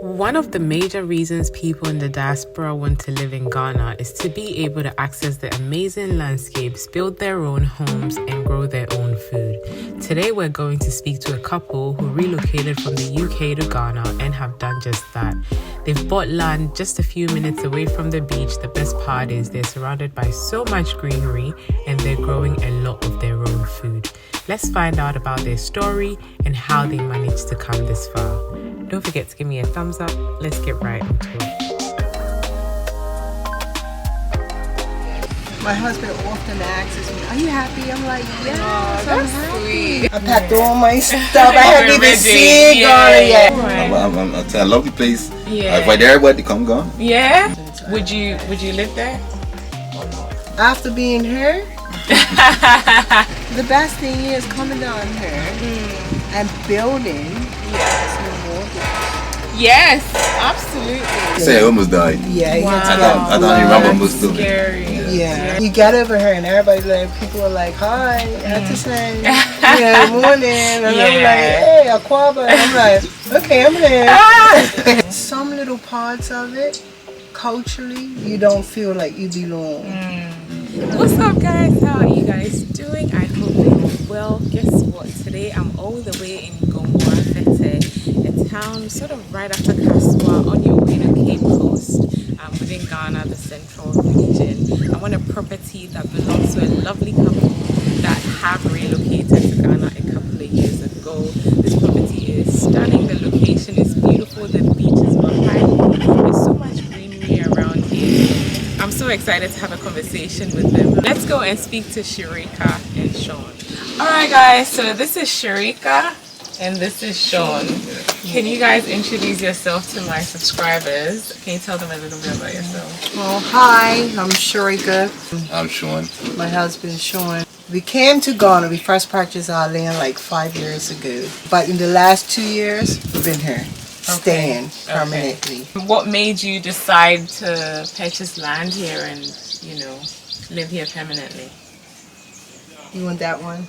One of the major reasons people in the diaspora want to live in Ghana is to be able to access the amazing landscapes, build their own homes, and grow their own food. Today, we're going to speak to a couple who relocated from the UK to Ghana and have done just that. They've bought land just a few minutes away from the beach. The best part is they're surrounded by so much greenery and they're growing a lot of their own food. Let's find out about their story and how they managed to come this far. Don't forget to give me a thumbs up. Let's get right into it. My husband often asks me, "Are you happy?" I'm like, "Yes, that's sweet. I packed all my stuff. I haven't even seen Ghana yet. I'll tell a lovely place. Yeah. I invite everybody to come Ghana. Yeah? Would you live there? After being here, the best thing is coming down here and building. Yes, absolutely. Say I almost died. Yeah, Wow. I don't even remember most of it. Scary. Yeah, you get over here and everybody people are like, "Hi, have to say, morning," and I'm like, "Hey, Aquaba," and I'm like, "Okay, I'm here." Some little parts of it, culturally, you don't feel like you belong. What's up, guys? How are you guys doing? I hope you're well. Guess what? Today I'm all the way in Gomoa Fetteh, a town sort of right after Kaswa on your way to Cape Coast, within Ghana, the central region. I'm on a property that belongs to a lovely couple that have relocated to Ghana a couple of years ago. This property is stunning. The location is beautiful. The beach is behind me. There's so much greenery around here. I'm so excited to have a conversation with them. Let's go and speak to Sherika and Sean. Alright guys, so this is Sherika and this is Sean. Can you guys introduce yourself to my subscribers? Can you tell them a little bit about yourself? Well, hi, I'm Shirika. I'm Sean. My husband Sean. We came to Ghana. We first purchased our land like 5 years ago. But in the last 2 years, we've been here. Staying permanently. What made you decide to purchase land here and, live here permanently? You want that one?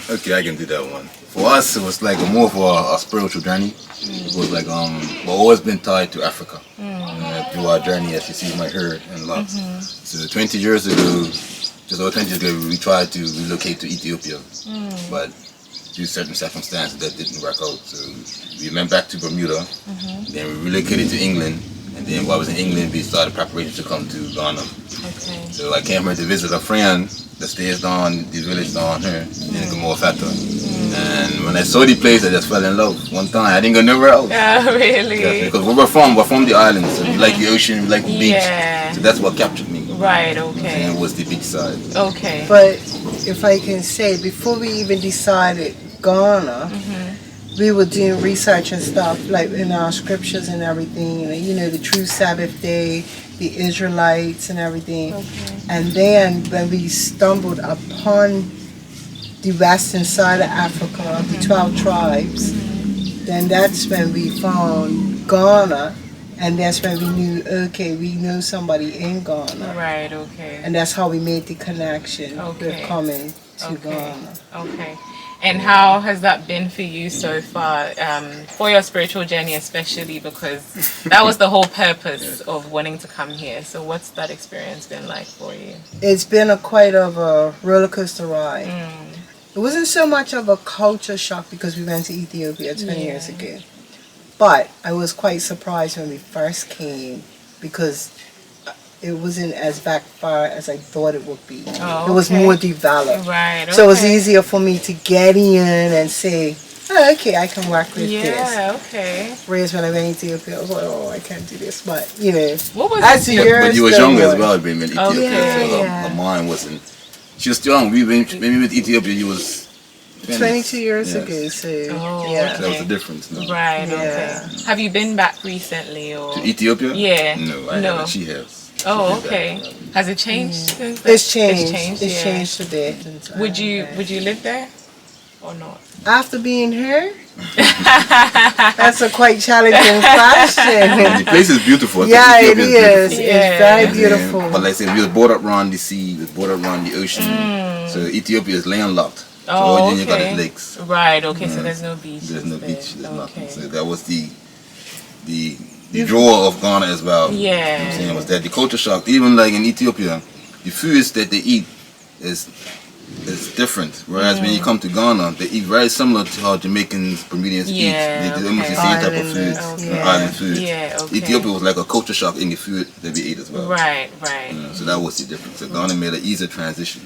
Okay, I can do that one. For us, it was like more of a spiritual journey. It was like we've always been tied to Africa. Through our journey, as you see, my hair and lots. So 20 years ago, just over 20 years ago, we tried to relocate to Ethiopia, but due to certain circumstances that didn't work out. So we went back to Bermuda, then we relocated to England, and then while I was in England, we started preparations to come to Ghana. Okay. So I came here to visit a friend that stays down the village down here in Gomoa Fetteh. And when I saw the place, I just fell in love. One time, I didn't go nowhere else. Oh, really? Yeah, because where we're from the island, so we like the ocean, we like the beach. Yeah. So that's what captured me. Right, okay. And it was the beach side. Okay. But if I can say, before we even decided Ghana, we were doing research and stuff, like in our scriptures and everything, the true Sabbath day, the Israelites and everything. Okay. And then when we stumbled upon the western side of Africa, the 12 tribes, then that's when we found Ghana, and that's when we knew, okay, we know somebody in Ghana. Right, okay. And that's how we made the connection with coming to Ghana. Okay. And how has that been for you so far, for your spiritual journey especially, because that was the whole purpose of wanting to come here. So what's that experience been like for you? It's been quite of a roller coaster ride. It wasn't so much of a culture shock because we went to Ethiopia 20 years ago. But I was quite surprised when we first came because it wasn't as backfire as I thought it would be. Oh, it was more developed. Right, So it was easier for me to get in and say, oh, okay, I can work with this. Yeah, okay. Whereas when I went to Ethiopia, I was like, oh, I can't do this. But, What was as the years But you were go younger as on. well, being in Ethiopia, so her mind wasn't. She was young. Maybe with Ethiopia, you was 22 years ago, so that was the difference. No? Right, okay. Have you been back recently or? To Ethiopia? Yeah. No, I haven't. She has. Oh, okay. Has it changed since then? It's changed. It's yeah. changed today. Would you live there or not? After being here? That's a quite challenging question. The place is beautiful. Yeah, it Ethiopia is. beautiful. It's very beautiful. But like I said, we was brought up around the sea, we was brought up around the ocean. So Ethiopia is landlocked. So all you got is lakes. Right, okay, so there's no beach. There's no beach, there's nothing. So that was the the draw of Ghana as well. Yeah. You know what I'm saying? Was that the culture shock, even like in Ethiopia, the foods that they eat is different. Whereas when you come to Ghana, they eat very similar to how Jamaicans, Bermudians eat. They do almost the same type of food, island food. Yeah, okay. Ethiopia was like a culture shock in the food that we ate as well. Right. You know, so that was the difference. So Ghana made an easier transition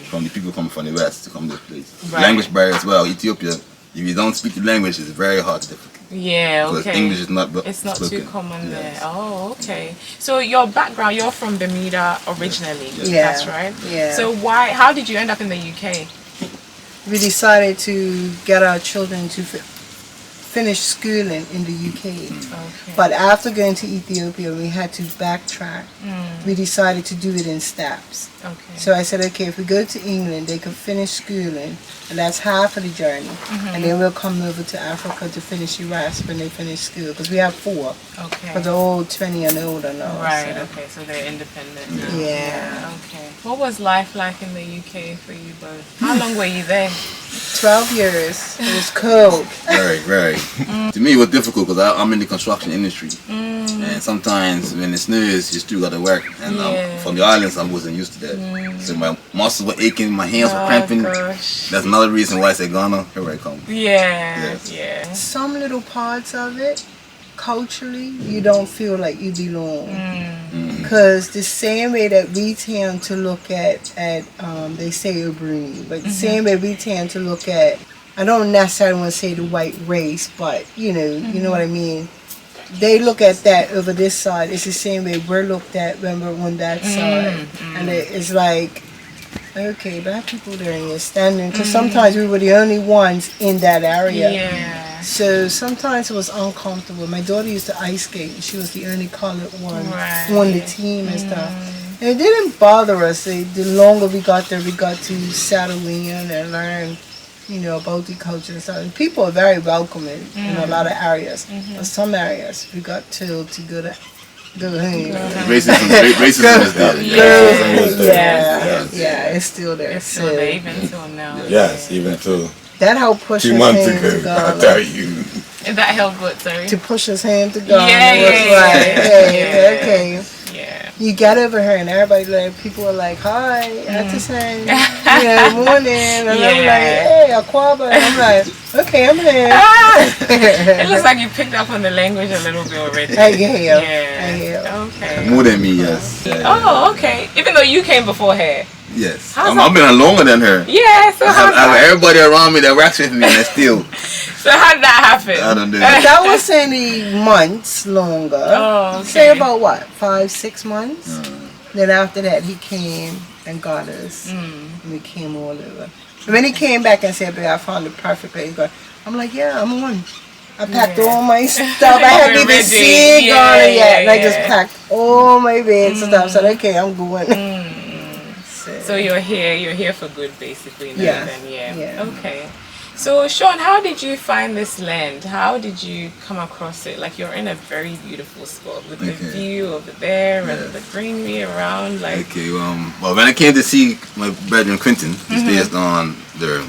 from the people coming from the west to come to this place. Right. Language barrier as well. Ethiopia, if you don't speak the language, it's very hard to difficult. Yeah, Because okay. English is not It's not spoken. too common there. Yes. Oh, okay. So your background, you're from Bermuda originally. Yeah. That's right. Yeah. So how did you end up in the UK? We decided to get our children to finish schooling in the UK. Okay. But after going to Ethiopia, we had to backtrack. We decided to do it in steps. Okay. So I said, okay, if we go to England, they could finish schooling, and that's half of the journey. And then we'll come over to Africa to finish the rest when they finish school. Because we have 4. Okay. But they're all 20 and older now. Right, so. okay, so they're independent now. Yeah. Okay. What was life like in the UK for you both? How long were you there? 12 years. It was cold. Very. To me, it was difficult because I'm in the construction industry. And sometimes when it snows, you still got to work. And from the islands, I wasn't used to that. So my muscles were aching, my hands were cramping. Gosh. That's another reason why I said Ghana, here I come. Yeah, Yes. yeah. Some little parts of it, culturally, you don't feel like you belong. Because the same way that we tend to look at they say Bruni, but the same way we tend to look at, I don't necessarily want to say the white race, but you know what I mean. They look at that over this side. It's the same way we're looked at when we're on that side, and it's like, okay, black people there and you're standing. Because sometimes we were the only ones in that area. Yeah. So sometimes it was uncomfortable. My daughter used to ice skate, and she was the only colored one Right. on the team and stuff. And it didn't bother us. The longer we got there, we got to settle in and learn, about the culture and stuff. And people are very welcoming in a lot of areas. But some areas, we got told to go home. Racism is there. Yeah, it's still there. It's still there even till now. Yes, even till That helped push 2 us months home to ago, God. I tell you. And that helped what, sorry? To push us home to God. Yeah, It was yeah, like, yeah. hey, okay. Yeah. You got over here and everybody people are like, hi, Atison, morning. And I'm Yeah. like, hey, Aquaba. And I'm like, okay, I'm here. It looks like you picked up on the language a little bit already. I hear. Yeah. Okay. More than me, yes. Oh, okay. Even though you came before her. Yes. How's I've been here longer than her. Yeah, so I how's have that? everybody around me that works with me and they still. So how did that happen? I don't do That was any months longer. Oh, okay. Say about what, 5-6 months? Then after that, he came and got us. And we came all over. And when he came back and said, babe, I found the perfect place. I'm like, yeah, I'm on. I packed all my stuff. I hadn't even seen Ghana yet. And I just packed all my bags and stuff. I said, okay, I'm going. So you're here for good basically now Yeah. then, yeah. Yeah. Okay. So Sean, how did you find this land? How did you come across it? Like you're in a very beautiful spot with the view over there and the greenery around Okay, well, when I came to see my brother Quentin, he's based on there.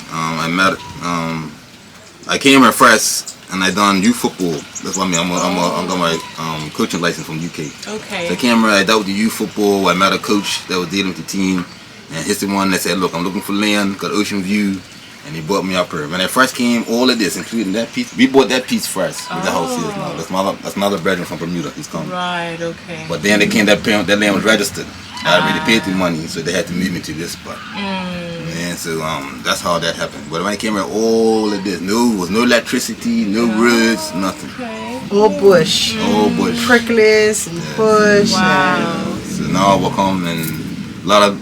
I came here first and I done youth football. That's what I mean. I got my coaching license from UK. Okay. So I came here, I dealt with the youth football. I met a coach that was dealing with the team, and he's the one that said, "Look, I'm looking for land, got ocean view." And he brought me up here. When I first came, all of this, including that piece, we bought that piece first. With the house is now. That's another brother from Bermuda. He's coming. Right, okay. But then they came, that land was registered. I already paid the money, so they had to move me to this spot. And so that's how that happened. But when I came here, all of this, was no electricity, no roads, nothing. Okay. All bush. All bush. Pricklies and bush. Wow. So now I will come and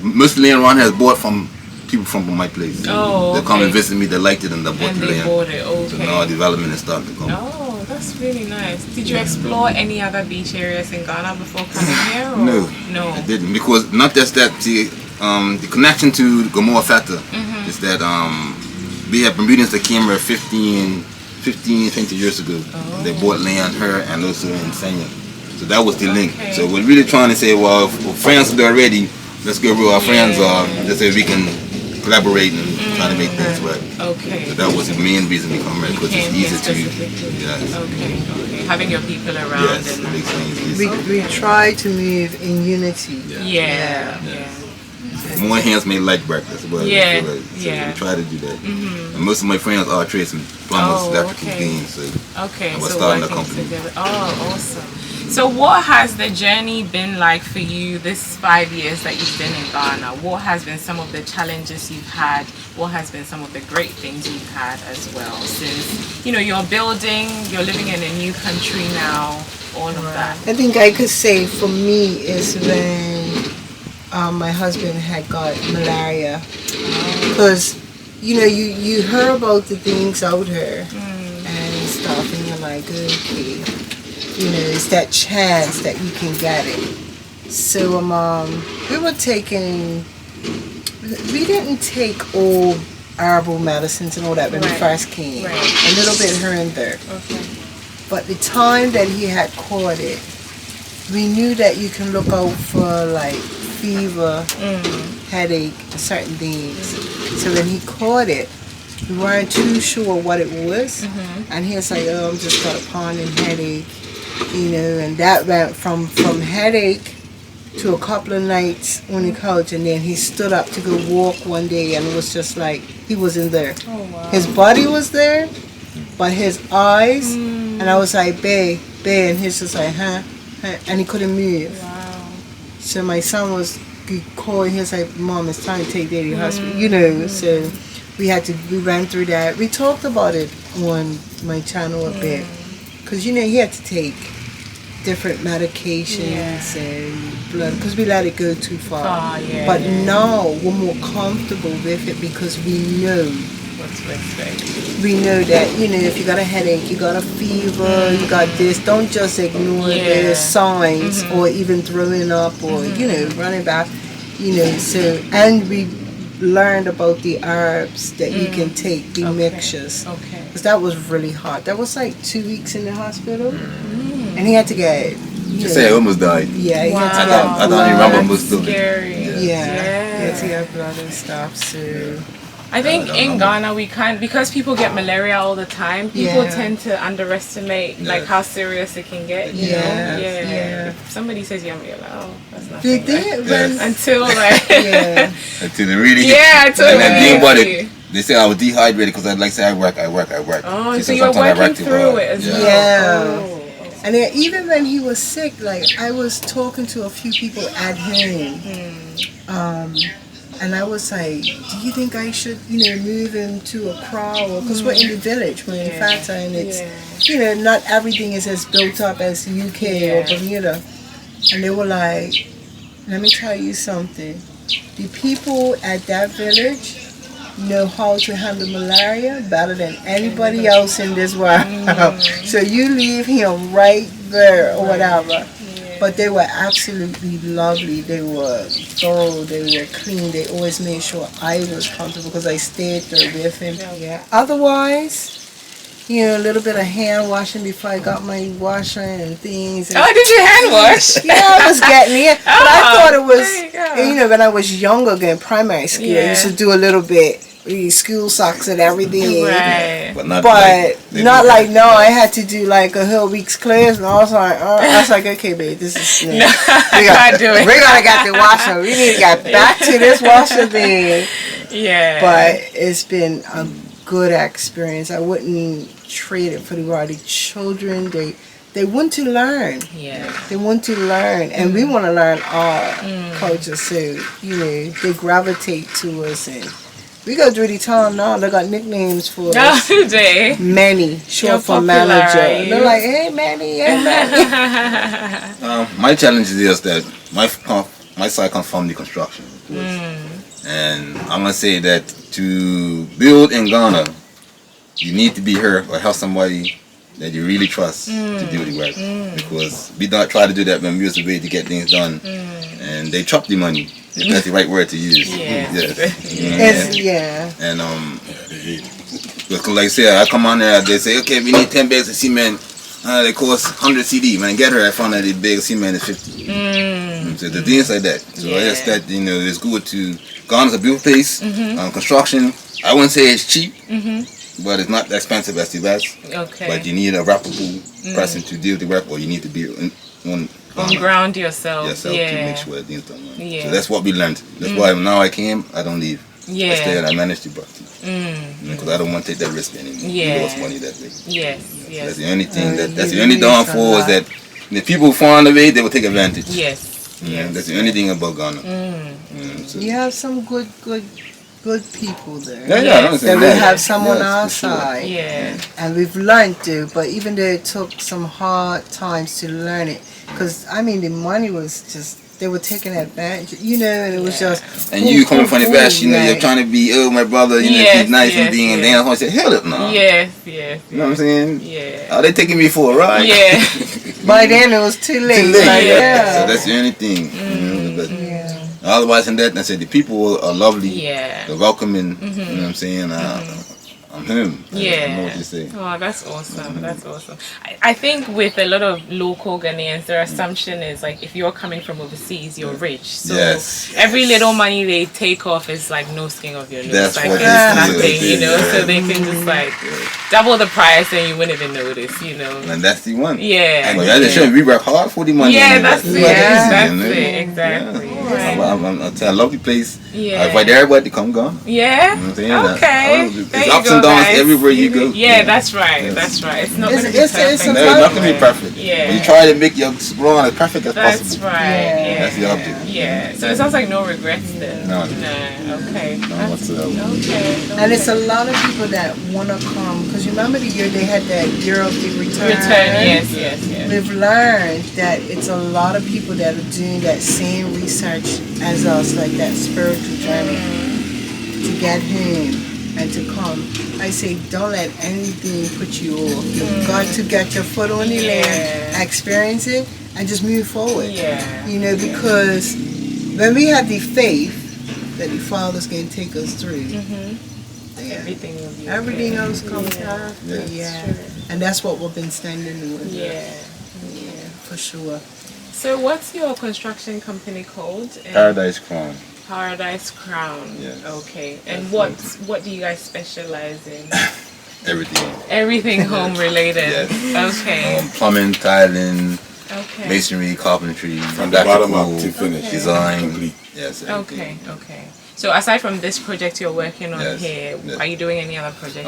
most land around here is bought from people from my place. Oh, They come and okay. visit me, they liked it, and they bought And the they land. bought it, okay. So now development is starting to come. Oh, that's really nice. Did you explore any other beach areas in Ghana before coming here? Or? No, I didn't, because not just that. See, the connection to Gomoa Fetteh is that we have Bermudans that came here 15, 20 years ago. They bought land here and also in Sanya. So that was the link. So we're really trying to say, well, if friends are already, let's go where our friends are, just so we can collaborate and trying to make things work. Okay. So that was the main reason we come here, because it's easy to, yes. Okay. Having your people around. Yes, and it makes things easy. We try to move in unity. Yeah. More hands make light work. That's what Yeah. I feel like. So Yeah. we try to do that. And most of my friends are tradesmen, plumbers, electrical things. So Okay. I was So starting a working company. together. Oh, awesome. So what has the journey been like for you this 5 years that you've been in Ghana? What has been some of the challenges you've had? What has been some of the great things you've had as well? Since, you're building, you're living in a new country now, all of that. I think I could say for me is when my husband had got malaria. Because, you hear about the things out here and stuff, and you're like, okay. It's that chance that you can get it. So we didn't take all herbal medicines and all that when we first came. A little bit here and there. Okay. But the time that he had caught it, we knew that you can look out for like fever, headache, certain things. So when he caught it, we weren't too sure what it was. And he was like, oh, I'm just got a pounding headache. And that went from headache to a couple of nights on the couch, and then he stood up to go walk one day, and it was just like he wasn't there. Oh, wow. His body was there, but his eyes, and I was like, babe, and he's just like, huh, and he couldn't move. Wow. So my son was calling, he was like, Mom, it's time to take Daddy to the hospital, so we ran through that. We talked about it on my channel a bit. Because, he had to take different medications and blood, because we let it go too far. But now we're more comfortable with it because we know. What's to expect? We know that, if you got a headache, you got a fever, you got this, don't just ignore the signs or even throwing up or, running back, so, and we learned about the herbs that you can take, the mixtures. Okay. Because that was really hard. That was like 2 weeks in the hospital. And he had to get... You say I almost died. Yeah, he had to I get don't even remember That's most of it. scary. Yeah, he had to get blood and stuff, so... I think in Ghana because people get malaria all the time, people tend to underestimate like how serious it can get. You know? Yeah. If somebody says you're like, oh, that's nothing. Until like until they really until and then really they say I was dehydrated because I'd say I work. Oh, so you're working through it as well. Oh. And then even when he was sick, like I was talking to a few people at home. And I was like, do you think I should, move him to a crowd? Because we're in the village, we're in Fata, and it's, not everything is as built up as the UK or Bermuda. And they were like, let me tell you something. The people at that village know how to handle malaria better than anybody else in this world. So you leave him right there or whatever. But they were absolutely lovely. They were thorough. They were clean. They always made sure I was comfortable because I stayed there with him. Otherwise, a little bit of hand washing before I got my washer and things. And did you hand wash? Yeah, I was getting it. But I thought it was, when I was younger, in primary school, I used to do a little bit. School socks and everything, but not like no. I had to do like a whole week's class, and I was like, okay, babe, this is we gotta get the washer. We need to get back to this washer thing. Yeah, but it's been a good experience. I wouldn't trade it for the world. The children, they want to learn. They want to learn, and we want to learn our culture. So they gravitate to us and. We go through the town now. They got nicknames for us. Manny, short for manager. They're like, hey, Manny, hey, Manny. My challenge is that my side comes from the construction. And I'm going to say that to build in Ghana, you need to be here or have somebody that you really trust to do the work. Because we don't try to do that when we was the way to get things done. And they chop the money. If that's the right word to use. And because like I said, I come on there, they say, okay, we need 10 bags of cement. They cost 100 CD. Man, get her. I found that the bag of cement is 50. So the things like that. So I guess that it's good to Ghana's a beautiful place. Construction, I wouldn't say it's cheap, but it's not expensive as the best. Okay. But you need a reputable person to deal with the rep, or you need to be on ground yourself. to make sure things done right. Yeah. So that's what we learned. That's why now I came, I don't leave. Yeah. I stay and I manage the property. Because I don't want to take that risk anymore. Yeah. You lost money that way. Yes. So Yes. that's the only thing that's you the only lose a downfall is lot. that the people who find a way, they will take advantage. Yes. That's the only thing about Ghana. So, You have some good people there. yeah, I Yes. don't That say we that. have some on Yes, our for sure. side. Yeah. And we've learned to, but even though it took some hard times to learn it, because I mean the money was just, they were taking advantage, and it was just. And you coming from the West, you're trying to be, oh, my brother, Yes, be nice yes, and being, and yes. then I say, hell up now. Yes. Yes. You know what I'm saying? Yeah. Are they taking me for a ride? Yeah. By then it was too late. Too late. Like, So that's the only thing. But yeah. otherwise than that, I said the people are lovely. Yeah. They're welcoming. You know what I'm saying? I'm him. I know what you say. Oh, that's awesome. That's awesome. I think with a lot of local Ghanaians, their assumption is like if you're coming from overseas, you're rich. So Yes. every little money they take off is like no skin of your nose. That's like what it's it is. nothing, Yeah. so they can just like double the price and you wouldn't even notice, And that's the one. Yeah. But that's the we work hard for the money. Yeah, and that's it's it. not Yeah, easy, that's you know? it. Exactly. I love the place. Yeah. I invite everybody to come Ghana. Yeah. You know what I'm saying? Okay. It's There you ups go, and downs guys. everywhere you go. Yeah, that's right. That's right. It's not It's- going to be it's- perfect. it's a No, it's not going to be everywhere. perfect. Yeah. But you try to make your run as perfect as That's possible. right. Yeah. Yeah. That's the object. Yeah. So it sounds like no regrets then. No. Okay. None whatsoever. Okay. And it's a lot of people that want to come, because you remember the year they had that year of the return? Yes. We've learned that it's a lot of people that are doing that same research as us, like that spiritual journey to get home and to come. I say, don't let anything put you off. You've got to get your foot on the land, experience it, and just move forward. Yeah. Because when we have the faith that the Father's going to take us through, Everything will be everything okay. else comes after. Yes. And that's what we've been standing with. Yeah. For sure. So what's your construction company called? Paradise Crown. Paradise Crown. Yes. Okay. And what do you guys specialize in? Everything. Everything home related. Yes. Okay. Plumbing, tiling, Okay. masonry, carpentry, From the bottom up electrical, to finish. design. Complete. Yes. Okay. So aside from this project you're working on Yes, here, yes. are you doing any other projects?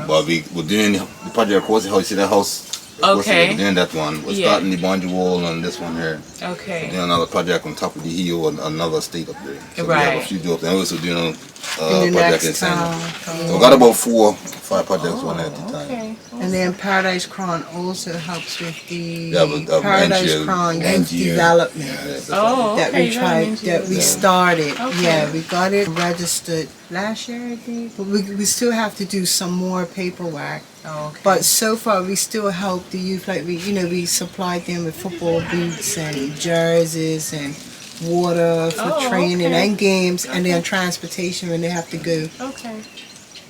But we're doing the project, of course, how you see the house. Of course, Okay. we're doing that one. We're Yeah. starting the boundary wall on this one here. Okay. Doing another project on top of the hill on another state up there. So we have a Right. few jobs. And we're also doing a In the project in next San town. So we got about 5 projects one at a time. Okay. And then Paradise Crown also helps with the Yeah, but, Paradise NGO. Crown youth NGO. development Oh, that okay. we tried, that we started. Okay. Yeah, we got it registered last year, I think. But we still have to do some more paperwork. Okay. But so far, we still help the youth. Like we supplied them with football boots and jerseys and water for training okay. and games, and then transportation when they have to go. Okay.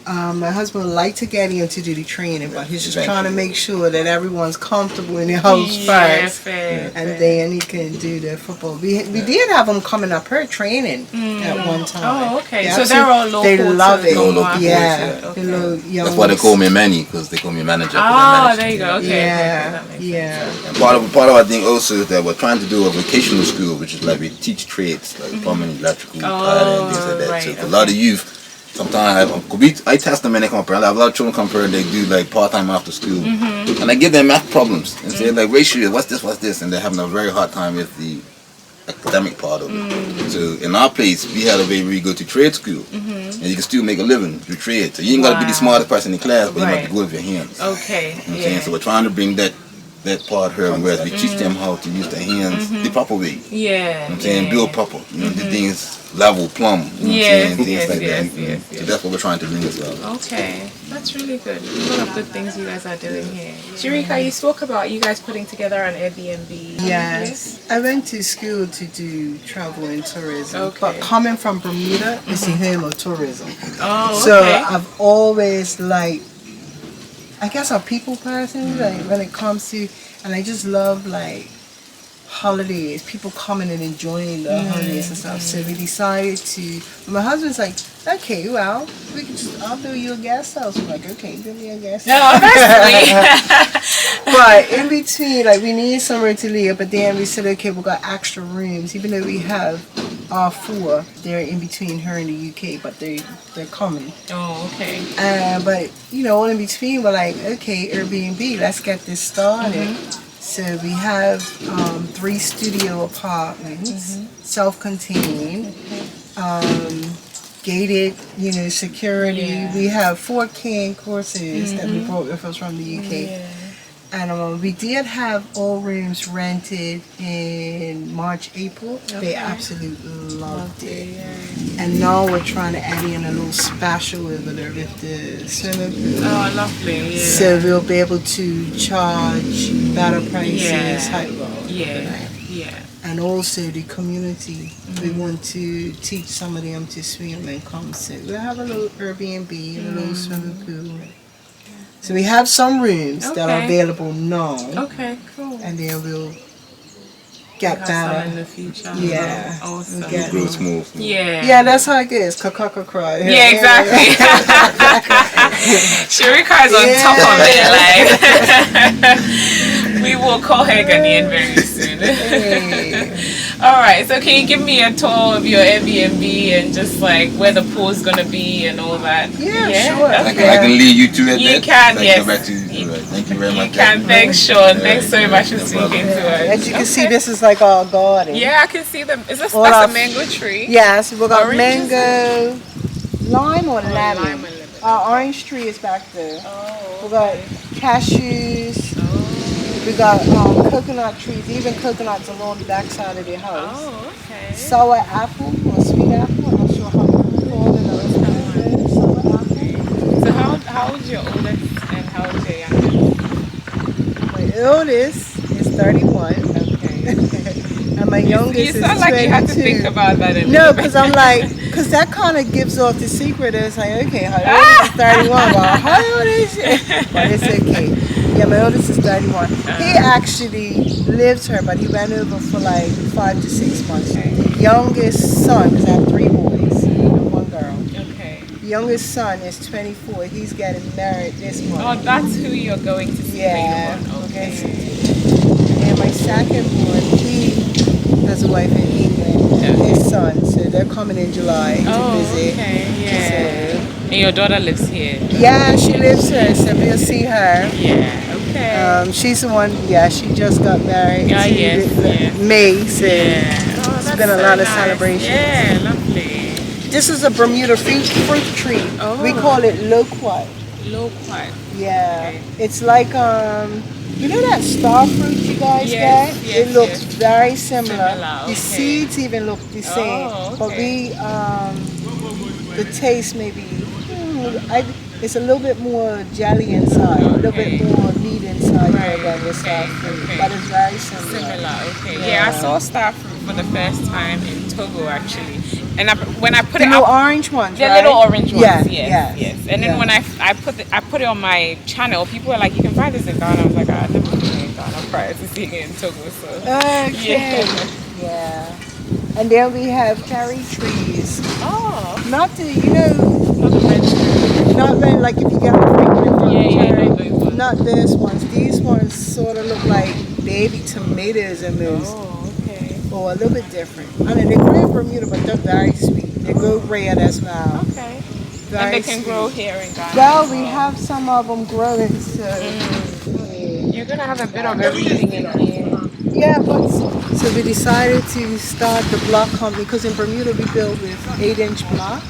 My husband would like to get him to do the training, but he's just Eventually. trying to make sure that everyone's comfortable in the house Yeah, first. fair. And then he can do the football. We did have them coming up here training at one time. Oh, okay. Yeah, So they're all local. They love to it. All local Gomoa. boys, Yeah, yeah. the little young That's why they ones. call me Manny, because they call me manager. 'cause I Oh, manage there you them. go. Okay. okay, Yeah, that makes yeah. And part of our thing also is that we're trying to do a vocational school, which is like we teach trades like plumbing, electrical, tiling, things like that. right, So for a lot of youth, sometimes I test them and they come up here. I have a lot of children come up here and they do like part-time after school. And I give them math problems and say like ratio, what's this, and they're having a very hard time with the academic part of it. So in our place, we had a way where you go to trade school and you can still make a living through trade. So you ain't got to be the Wow. smartest person in class, but you have Right. to go with your hands. Okay. You know what I'm Yeah. saying? So we're trying to bring that part here, whereas we teach them how to use their hands the proper way. Yeah. You know what I'm saying? yeah. Build proper. You know, the things level, plumb. You know what I'm Yes, saying? Things yes, like yes, that. yes, So yes. that's what we're trying to bring as well. Okay, that's really good. A lot of good things you guys are doing here. Sherika, you spoke about you guys putting together an Airbnb. Yes. I went to school to do travel and tourism. Okay. But coming from Bermuda, it's the home of tourism. Oh, So okay. I've always I guess a people person, like when it comes to, and I just love like holidays, people coming and enjoying the holidays and stuff. So we decided to. My husband's like, okay, well, we can just. I'll build you a guest house. I'm like, okay, build me a guest house. Oh, that's sweet. But in between, like, we need somewhere to live. But then we said, okay, we got extra rooms, even though we have our 4. They're in between her and the UK, but they're coming. Oh, okay. But you know, all in between, we're like, okay, Airbnb, let's get this started. So we have 3 studio apartments, self-contained, gated, you know, security. Yeah. We have 4 canned courses that we brought with us from the UK. Yeah. And we did have all rooms rented in March, April. They absolutely loved it. Yeah. And now we're trying to add in a little special over there with the swimming pool. Oh, lovely. Yeah. So we'll be able to charge better prices. Yeah. Yeah. And also the community. We want to teach some of them to swim and come sit. We'll have a little Airbnb and a little swimming pool. So we have some rooms that are available now. Okay, cool. And then we'll get Have some better. in the future. Yeah. Awesome. We'll get Real smooth. Yeah. Yeah, that's how it is. Kakaka cry. Yeah, exactly. Shirika is on top of it. Like, we will call her Ghanaian very soon. Hey. All right. So can you give me a tour of your Airbnb and just like where the pool's gonna be and all that? Yeah, sure. I can lead you to it. You can, yes. Back to thank you very much. You can. Thanks, Sean. Thanks so much for speaking to us. As you can see, this is like our garden. Yeah, I can see them. Is this All that's our- a mango tree? Yes, we got Oranges? mango, lime or lemon. Lime and lemon. Our orange tree is back there. Oh. We got cashews. We got coconut trees, even coconuts along the backside of the house. Oh, okay. Sour apple or sweet apple. I'm not sure how you call it. Sour apple. So how old's your oldest and how old's your youngest? My oldest is 31. Okay. And my youngest You sound is like 22. you had to think about that. A No, little bit. because I'm like, because that kind of gives off the secret. It's like, okay, how old is 31? Well, how old is she? But it's okay. Yeah, my oldest is 31. He actually lives her, but he went over for like 5 to 6 months. The youngest son, because I have 3 boys and 1 girl. Okay. The youngest son is 24. He's getting married this month. Oh, that's who you're going to see Yeah. later on. Okay. And my second one, he has a wife in England and his son, so they're coming in July to Oh, visit. okay. Yeah. So, And your daughter lives here. yeah, she lives here, so we'll see her. Yeah. Okay. She's the one, yeah, she just got married Yeah, yes, yes. May, so yeah. Oh, it's that's been a so lot of nice. celebrations. Yeah, lovely. This is a Bermuda fruit tree. Oh. We call it loquat. Low quiet. Yeah, Okay. it's like you know that star fruit you guys Yes, get? yes, It looks yes. very similar. Similar, The okay. seeds even look the same, Oh, but okay. the taste maybe it's a little bit more jelly inside, a little Okay. bit more meat inside Right, than your star okay, fruit, okay. but it's very similar. Similar, okay. Yeah, I saw star fruit for the first time in Togo actually. And when I put The it little up, orange ones, the right? little orange ones, Yeah, yes, yes. And then yeah. when I put it on my channel, people were like, "You can find this in Ghana." I was like, "I never been in Ghana prior to seeing it in Togo." So Okay. Yeah. And then we have cherry trees. Oh, Not the, you know, not the red tree. not red, like if you get a picture from Yeah, cherry. not those ones. Not these ones. These ones sort of look like baby tomatoes almost. Oh, okay. Or a little bit different. I mean, they grow in Bermuda, but they're very sweet. They grow red as well. Okay. Very And they can sweet. grow here in Ghana. Well, as we have some of them growing, so. You're gonna have a bit of everything in here. Yeah, but so we decided to start the block company because in Bermuda we build with 8-inch block.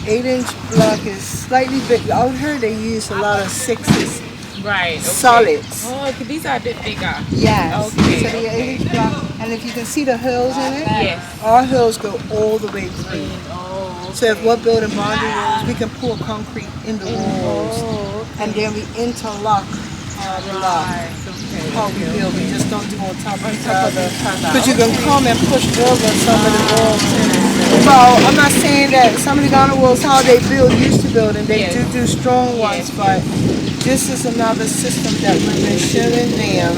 8-inch block is slightly big. Out here they use a lot of 6s, Right. Okay. solids. Oh, okay, these are a bit bigger. Yes. Okay, So the 8-inch block, and if you can see the hills in it, Yes. our hills go all the way through. Oh. So if we're building boundary walls, we can pour concrete in the walls, Oh. and then we interlock the block. Okay. How we build, we just don't do on top of each other. other. Because you can come and push over some of the walls. Well, I'm not saying that some of the Ghana walls, how they build, used to build, and they Yes. do strong ones, Yes. but this is another system that we've been showing them.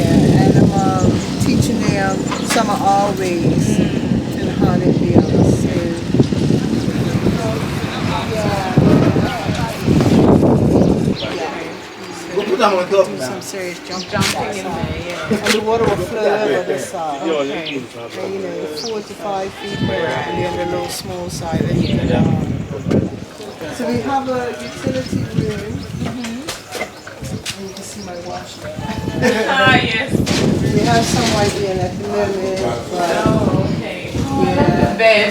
Yeah, and I'm teaching them summer always in Hallelujah. So, We'll put them on top do now. some serious jumping Jumping in there, yeah. and the water will flow over this side. Okay. And, 4 to 5 feet here, and then the little small side. That you can, so we have a utility room. And you can see my washing. Yes. We have some white in at the moment. But Oh, okay. The bed.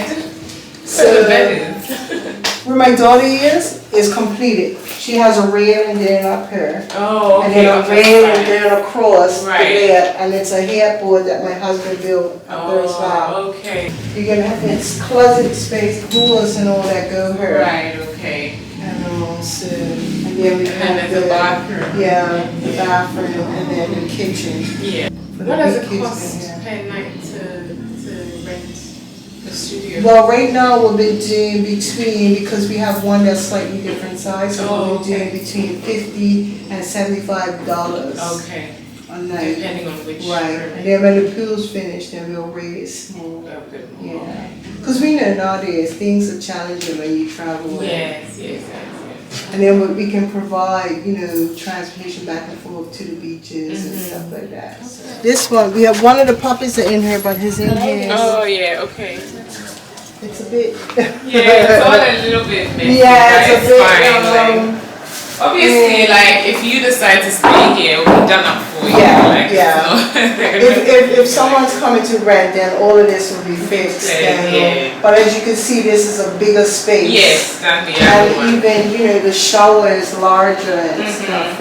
So the bed is. where my daughter is completed. She has a railing there up here. Oh, And okay. then a railing there across Right. the bed, and it's a headboard that my husband built up there as well. Oh, okay. You're gonna have it's closet space, coolers and all that go here. Right, okay. And then we have And there's a bathroom. Yeah, the bathroom and then the kitchen. Yeah. For What the does big it kids cost in here. per night to rent the studio? Well, right now we'll be doing between, because we have one that's slightly different size, so we'll be doing between $50 and $75 Okay. a night. Depending on which. Right, and then when the pool's finished, then we'll raise more. A bit more. Yeah, because we know nowadays things are challenging when you travel. Yes. And then we can provide, transportation back and forth to the beaches and stuff like that. So. This one, we have one of the puppies are in here, but his in here. Oh, yeah, okay. It's a bit. Yeah, it's all a little bit messy. Yeah, but it's a bit. fine. Obviously, like, if you decide to stay here, we've done that for you. Yeah, like, yeah. So, If someone's coming to rent, then all of this will be fixed. Yeah. But as you can see, this is a bigger space. yes, than the other one. And even, the shower is larger and stuff,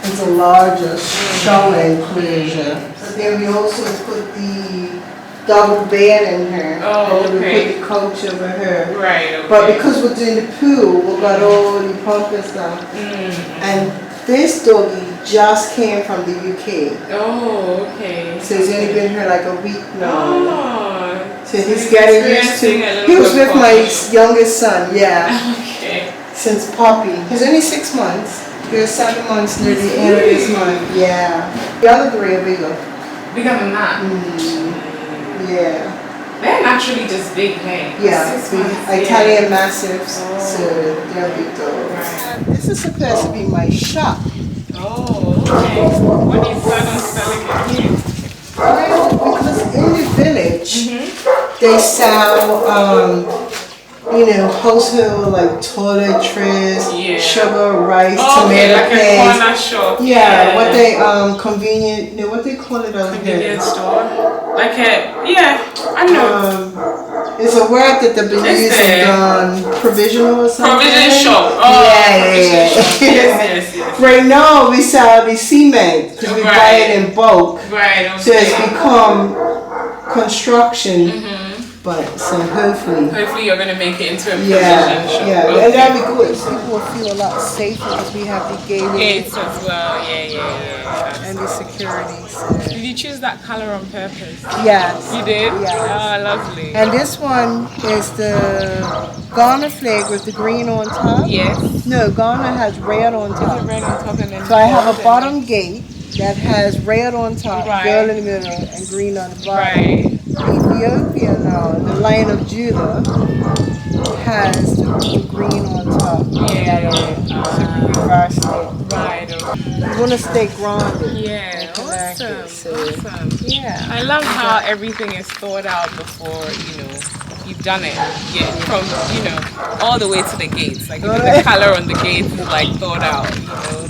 It's a larger shower enclosure. But then we also put the double bed in here. Oh, and then okay. we put the couch over here. Right, okay. But because we're doing the pool, we've got all the pump and stuff. And this doggy just came from the UK. Oh, okay. So he's only been here like a week now. Oh. So he's getting used to. He was with my youngest son, yeah, Okay. since puppy. He's only 6 months. He was 7 months near the end of this month. Yeah. The other 3 are bigger. Bigger than that? Yeah. They're naturally just big, hey? Yeah. 6 months. Italian Mastiffs. Oh. So they're big dogs. Right. This is supposed to be my shop. Oh, okay. What do you plan on selling it here? Well, because in the village, they sell, household like toiletries, Yeah. sugar, rice, Oh, okay, tomato like a paste. corner shop. Yeah, what they convenient, what they call it over here. Convenience store. Like a, yeah, I know. It's a word that they've been Is using there? on provisional or something. Provision shop. Oh, yeah. Yes. Right now we sell the cement because we buy it in bulk. Right, okay. So it's become construction. But so hopefully you're going to make it into a provision shop. Yeah, Okay. and that'd be good. People will feel a lot safer because we have the Gates as well, yeah. and the security. So. Did you choose that color on purpose? Yes. You did? Yeah. Oh, lovely. And this one is the Ghana flag with the green on top. Yes. No, Ghana has red on top. The red on top and then So I have a bottom gate that has red on top, Right. girl in the middle, and green on the bottom. Right. Ethiopia now, the Lion of Judah, has the green on top. Yeah. So we reverse it. Right. Okay. We want to stay grounded. Yeah. Awesome. So, Awesome. yeah. I love how everything is thought out before, you've done it. Yeah, from, all the way to the gates. Like, even the color on the gates is like thought out,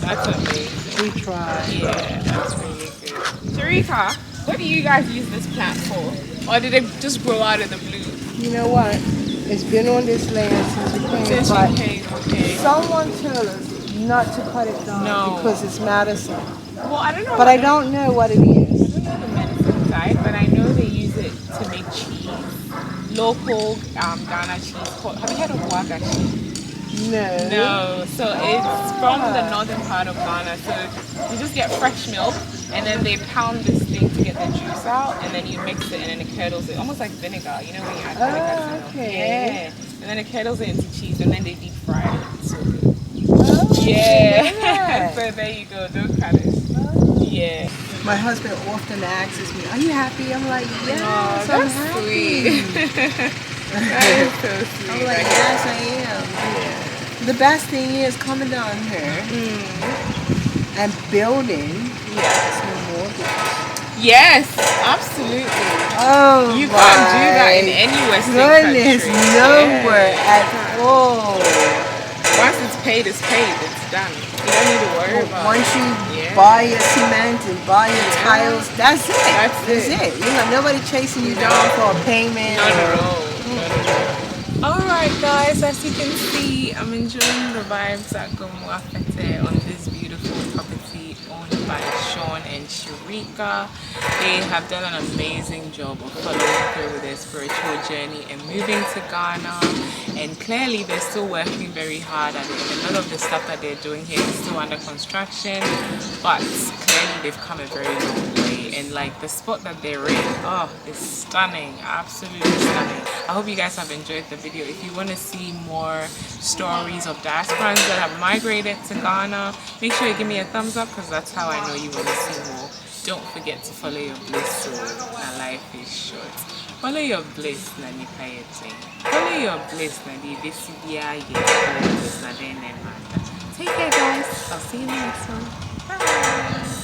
That's amazing. We try. Yeah, that's really good. Sherika, what do you guys use this plant for? Or did it just grow out of the blue? You know what? It's been on this land since we came. Since but you came, okay. someone told us not to cut it down because it's medicine. Well, I don't know. But I don't know what it is. I don't know the medicine side, but I know they use it to make cheese. Local Ghana cheese. Have you heard of Waga cheese? No. So it's from the northern part of Ghana. So you just get fresh milk and then they pound this thing to get the juice out and then you mix it and then it curdles it. Almost like vinegar, when you add vinegar to milk. Okay. Yeah. And then it curdles it into cheese and then they deep fry it. It's so good. Oh, Yeah. So there you go. Those kind of. Yeah. My husband often asks me, "Are you happy?" I'm like, "Yes, Oh, I'm that's happy." sweet. That is so sweet. I'm like, "Yes, I am." Yeah. The best thing is coming down here and building. Yes, no mortgage. Yes, absolutely. Oh, You can't do that in any Western goodness, country. nowhere Yeah. at all. Once it's paid, it's paid. It's done. You don't need to worry about Once it. you Yeah. buy your cement and buy your tiles, that's it. That's it. You know, nobody chasing you down for a payment. Not at all. Not at all. Alright guys, as you can see, I'm enjoying the vibes at Gomoa Fetteh on this beautiful property owned by Sean and Sherika. They have done an amazing job of following through with their spiritual journey and moving to Ghana, and clearly they're still working very hard at it. A lot of the stuff that they're doing here is still under construction, but clearly they've come a very long way, and like the spot that they're in, oh, it's stunning, absolutely stunning. I hope you guys have enjoyed the video. If you want to see more stories of diasporans that have migrated to Ghana, make sure you give me a thumbs up, because that's how I know you want to see more. Don't forget to follow your bliss, so my life is short. Follow your bliss, na nipa yete. Follow your bliss, na di besi biya yete. Take care guys, I'll see you in the next one. Bye.